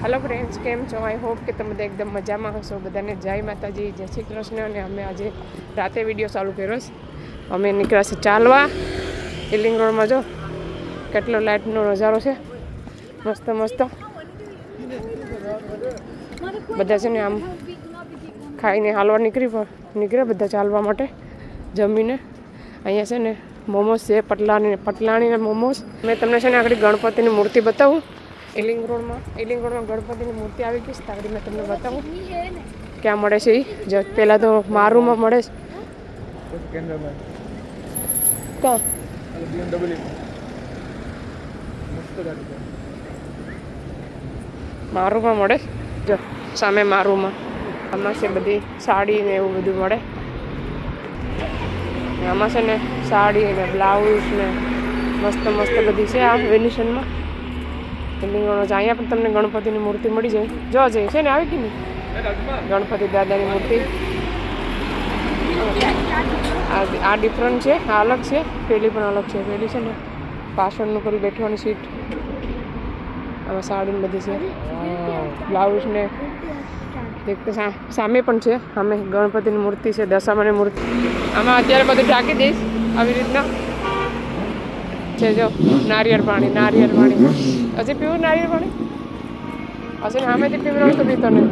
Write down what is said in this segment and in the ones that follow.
Hello friends, કેમ છો? I hope કે તમે એકદમ મજામાં હશો. બધાને જય માતાજી, જય શ્રી કૃષ્ણ. અને અમે આજે રાતે વિડીયો ચાલુ કર્યો છે. અમે નીકળ્યા છે ચાલવા ઇલિંગ રોડમાં. જો કેટલો લાઇટનો નજારો છે, મસ્ત મસ્ત. બધા છે ને આમ ખાઈને હાલવા નીકળ્યા બધા ચાલવા માટે. જમીને અહીંયા છે ને મોમોસ છે, પટલાણીના મોમોસ. મેં તમને છે ને આગળ ગણપતિની મૂર્તિ બતાવું. ઇલિંગ રોડમાં ગણપતિની મૂર્તિ આવી ગઈ છે. આગળ મેં તમને બતાવું ક્યાં મળે છે. એ પહેલાં તો મારુમાં મળે છે. ક્યાં? મારુમાં મળે. જો સામે મારુમાં આમાં છે બધી સાડી ને એવું બધું મળે. આમાં છે ને સાડી ને બ્લાઉઝ ને મસ્ત મસ્ત બધી છે આ વેનિશનમાં. અહીંયા પણ તમને ગણપતિની મૂર્તિ મળી જાય. જો જઈએ છે ને આવી ગઈ ને ગણપતિ દાદાની મૂર્તિ. આ ડિફરન્ટ છે, આ અલગ છે. પેલી પણ અલગ છે. પેલી છે ને પાછળનું પેલું બેઠવાની સીટ. આમાં સાડી બધી છે, બ્લાઉઝ ને સામે પણ છે. સામે ગણપતિની મૂર્તિ છે, દશામાની મૂર્તિ. આમાં અત્યારે બધું ઢાંકી દઈશ આવી રીતના છે. જો નારિયેળ પાણી હજી પીવું નારિયેળ પાણી હશે ને સામેથી પીવડાવું તો પીતો નહીં.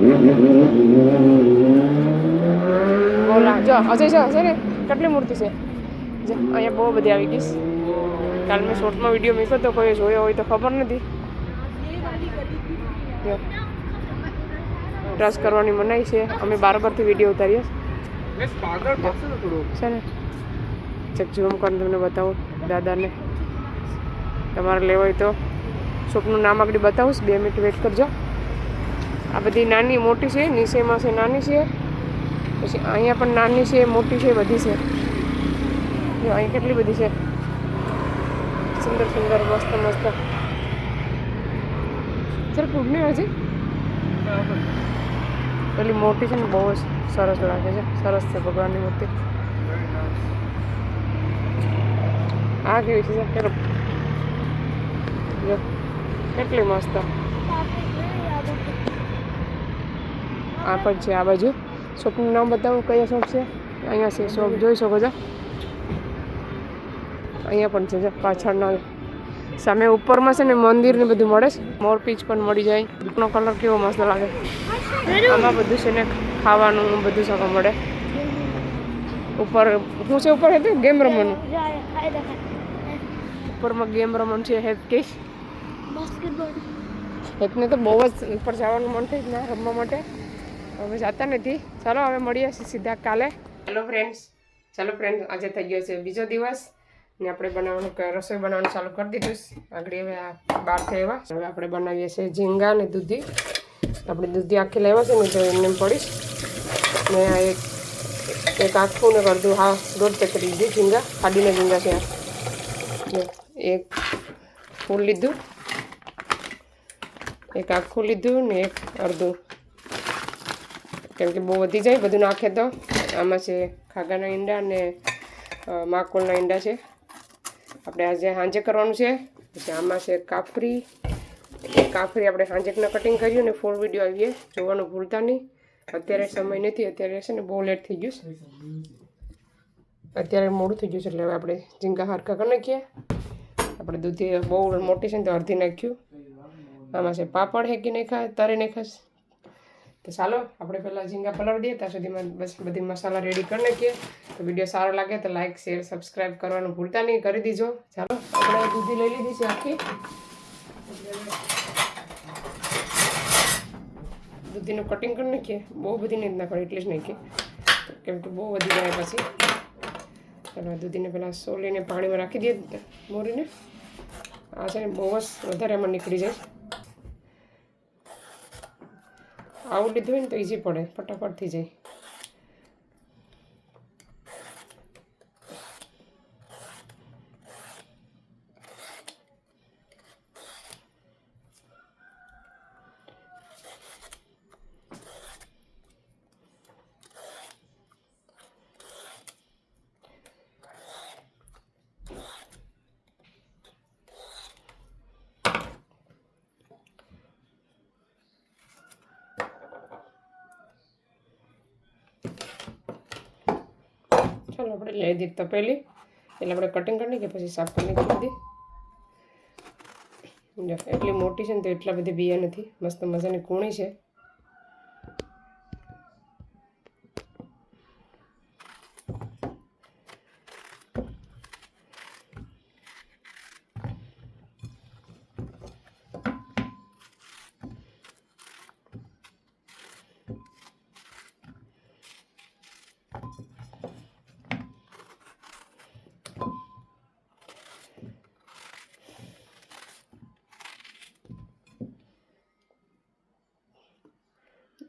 બોલા જો હશે ને કેટલી મૂર્તિ છે. જો અહીંયા બહુ બધી આવી ગઈશ. કાલ મેં શોર્ટમાં વિડીયો મૂક્યો તો કોઈ જોયો હોય તો ખબર નથી. ટ્રસ્ટ કરવાની મનાઈ છે. અમે બારોબારથી વિડીયો ઉતારીએ છે ને. ચેક ઝૂમ કરીને તમને બતાવું દાદાને. તમારે લેવો હોય તો શોપનું નામ આગળ બતાવું. 2 મિનિટ વેઇટ કરજો. આ બધી નાની મોટી છે. નીચેમાં છે નાની છે, પછી અહીંયા પણ નાની છે, મોટી છે, બધી છે. જો અહીં કેટલી બધી છે, સુંદર સુંદર, મસ્ત મસ્ત. સર ખૂબ નહીં હજી પેલી મોટી છે ને બહુ જ સરસ લાગે છે. સરસ છે ભગવાનની મૂર્તિ. આ કેવી છે જો કેટલી મસ્ત. આ પણ છે આ બાજુ. શોપનું નામ બતાવું કયા શોપ છે. અહીંયા છે શોપ, જોઈ શકો છો. અહીંયા પણ છે પાછળના સામે ઉપરમાં છે ને મંદિર ને બધું મળે છે. મોર પીચ પણ મળી જાય. નો કલર કેવો મસ્ત લાગે. આમાં બધું છે ને ખાવાનું બધું સગા મળે. ઉપર શું છે? ઉપર હતું ગેમ રમવાનું. ઉપરમાં ગેમ રમવાનું છે. હેતને તો બહુ જ ઉપર જવાનું મન થઈ ના રમવા માટે. હવે જતા નથી. ચાલો હવે મળીએ સીધા કાલે. ચાલો ફ્રેન્ડ્સ, આજે થઈ ગયો છે બીજો દિવસ ને આપણે રસોઈ બનાવવાનું ચાલુ કરી દીધું. આગળ હવે આ બહારથી આવ્યા. હવે આપણે બનાવીએ છીએ ઝીંગા ને દૂધી. આપણે દૂધી આખી લાવ્યા છે ને તો એમને પડીશ ને આ એક આખું ને અડધું. હા, 1.5 પેકેટ લીધી ઝીંગા. ખાડીને ઝીંગા છે. એક ફૂલ લીધું, એક આખું લીધું ને એક અડધું, કેમ કે બહુ વધી જાય બધું નાખે તો. આમાં છે ખાગાના ઈંડા ને માકોલના ઈંડા છે. આપણે આજે સાંજે કરવાનું છે. પછી આમાં છે કાફરી. આપણે સાંજેકના કટિંગ કર્યું ને ફૂલ વિડીયો આવીએ જોવાનું ભૂલતા નહીં. અત્યારે સમય નથી, અત્યારે છે ને બહુ લેટ થઈ ગયું છે. અત્યારે મોડું થઈ ગયું છે એટલે હવે આપણે ઝીંગા હરખા કરી નાખીએ. આપણે દૂધી બહુ મોટી છે ને તો અડધી નાખ્યું. આમાં છે પાપડ હેકી નાખ્યા, તરી નાખ્યા. તો ચાલો આપણે પહેલાં ઝીંગા પલાળી દઈએ. ત્યાં સુધીમાં બસ બધી મસાલા રેડી કરી નાખીએ. તો વિડીયો સારો લાગે તો લાઇક, શેર, સબસ્ક્રાઈબ કરવાનું ભૂલતા નહીં, કરી દીજો. ચાલો આપણે દૂધી લઈ લીધી છે આખી. દૂધીનું કટિંગ કરી નાખીએ. બહુ બધી નહીં નાખવાની, એટલી જ નાખીએ કેમ કે બહુ વધી જાય પછી. ચાલો દૂધીને પહેલાં સોલીને પાણીમાં રાખી દઈએ મોરીને. આ છે ને બહુ જ વધારે એમાં નીકળી જાય. આવું લીધું હોય ને તો ઇઝી પડે, ફટાફટ થઈ જાય. ચાલો આપણે લઈ દીધી તપેલી, એટલે આપણે કટિંગ કરી કે પછી સાફ કરી દીધી. જો એટલી મોટી છે ને તો એટલા બધી બિયા નથી, મસ્ત મજાની કૂણી છે.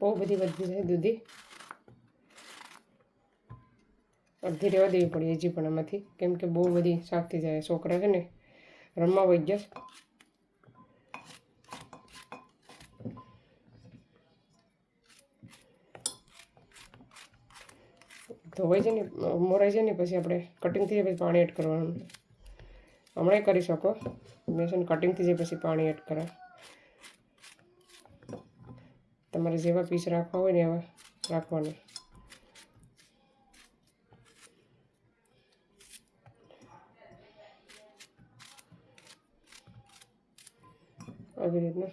બહુ બધી વધી જાય દૂધી, અડધી રહેવા દેવી પડે હજી પણ આમાંથી, કેમ કે બહુ બધી સાફ થઈ જાય. છોકરા છે ને રમવા વહી ગયા. ધોવાઈ જાય ને મોરાઈ જાય ને પછી આપણે કટિંગ થઈ જાય પછી પાણી એડ કરવાનું. હમણાં કરી શકો, મેં છે ને કટિંગ થઈ જાય પછી પાણી એડ કરા. તમારે જેવા પીસ રાખવા હોય ને એવા રાખવાના. આવી રીતના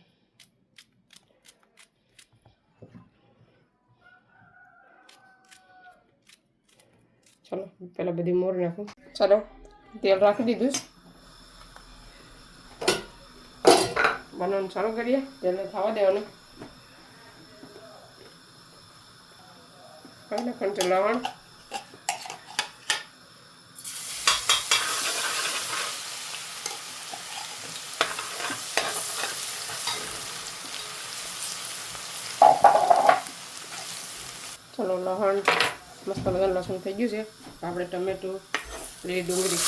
ચાલો પહેલાં બધી મોર નાખું. ચાલો તેલ રાખી દીધું, બનાવવાનું ચાલુ કરીએ. તેલને થવા દેવાનું. કઈ નાખવાનું છે લવણ, ચલો લસણ મસ્ત બધા લસણ થઈ ગયું છે. આપણે ટમેટું, લીલી ડુંગળી,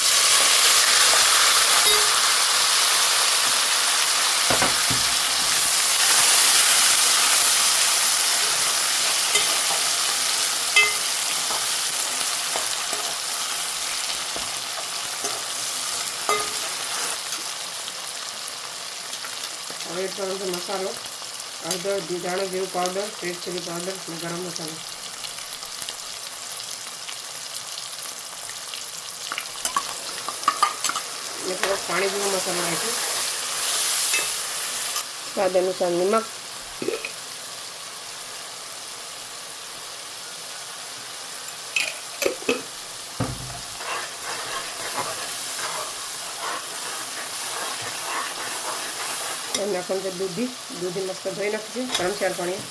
હવે થોડો મસાલો, હળદર, ધાણા જીરું પાવડર, રેડ ચીલી પાવડર અને ગરમ મસાલો. મેં થોડોક પાણી જેવો મસાલો નાખ્યો. સ્વાદ અનુસાર નમક, નાખવાનું છે દૂધી. દૂધી મસ્ત ધોઈ નાખશે 3-4 પાણી.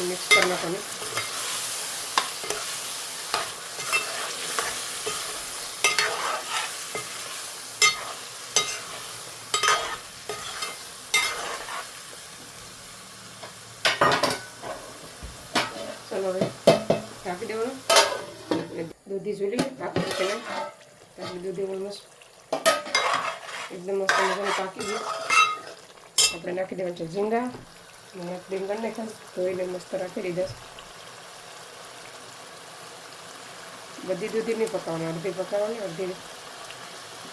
મિક્સ કરી નાખવાનું. ચાલો હવે ઢાંકી દેવાનું. દૂધી ઝૂલી પાકી પહેલાં તાકી દૂધી ઓલમોસ્ટ એકદમ મસ્ત મજાની પાકી ગઈ. આપણે નાખી દેવાનું છે ઝીંગા. રીંગણને ખાસ ધોઈને મસ્ત રાખી દીધા. બધી દૂધી નહીં પકાવવાની, અડધી પકાવવાની, અડધી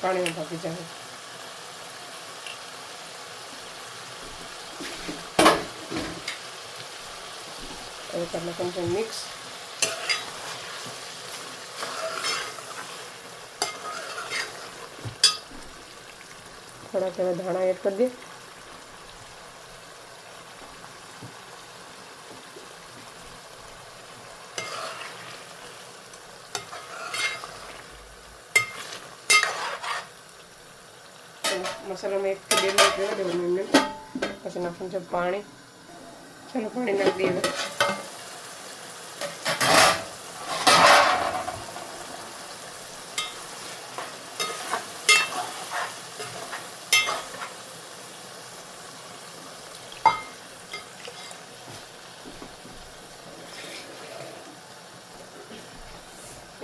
પાણીમાં પાકી જાય. હવે કરી નાખવાનું છે મિક્સ. થોડાક એવા ધાણા એડ કરી દે. મસાલો મેં 1 થી 2 મિનિટ રહેવા દેવાનું એમને. પછી નાખવાનું છે પાણી. ચાલો પાણી નાખી દઈએ.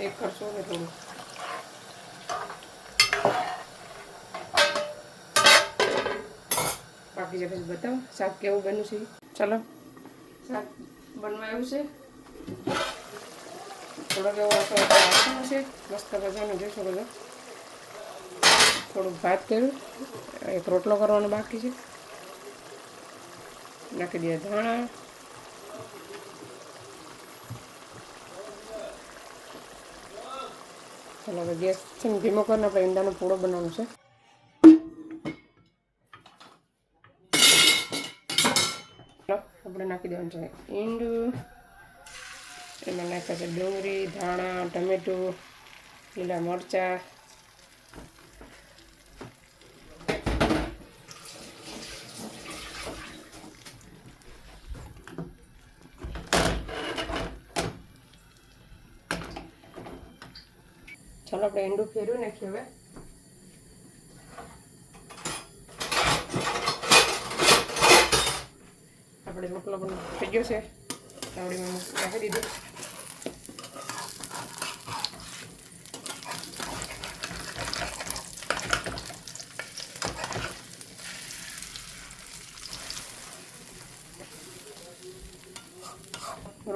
એક કરશો ને થોડું પાકી જાય પછી બતાવો શાક કેવું બન્યું છે. ચાલો શાક બનવા આવ્યું છે. થોડોક એવો રાખવાનું છે મસ્ત મજાનું જોઈ શકો છો. થોડુંક ભાત કર્યું, એક રોટલો કરવાનો બાકી છે. નાખી દઈએ ધાણા, ચાલો હવે ગેસ છે ને ધીમો કરીને આપણે ઈંડાનો પૂડો બનાવવાનો છે. આપણે નાખી દેવાનું છે ઈંડું, એમાં નાખ્યા છે ડુંગળી, ધાણા, ટમેટું, લીલા મરચાં, ચાલો આપણે ઈંડું ફેરવી નાખીએ. હવે આપણે રોટલો પણ થઈ ગયો છે, તાવડીમાં નાખી દીધું.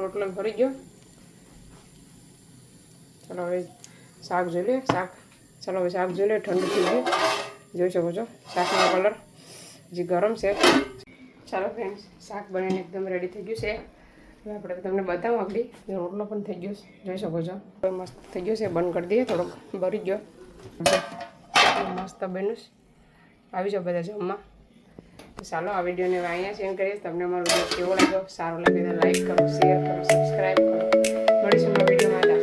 રોટલો ભરી ગયો. ચાલો હવે શાક જોઈ લે. ચાલો હવે શાક જોઈ લે. ઠંડુ થઈ ગયું, જોઈ શકો છો. શાકનો કલર જે ગરમ છે. ચાલો ફ્રેન્ડ્સ, શાક બનીને એકદમ રેડી થઈ ગયું છે. હવે આપણે તમને બતાવું આગળ. રોટલો પણ થઈ ગયો છે, જોઈ શકો છો. મસ્ત થઈ ગયો છે. બંધ કરી દઈએ, થોડોક ભરી ગયો. મસ્ત બન્યું છે. આવી જાઓ બધા જમવા. તો ચાલો આ વિડીયોને અહીંયા સેન્ડ કરીશ. તમને અમારો વિડીયો કેવો લાગ્યો, સારો લાગે તો લાઈક કરો, શેર કરો, સબસ્ક્રાઈબ કરો. મળીશું નવા વિડીયોમાં.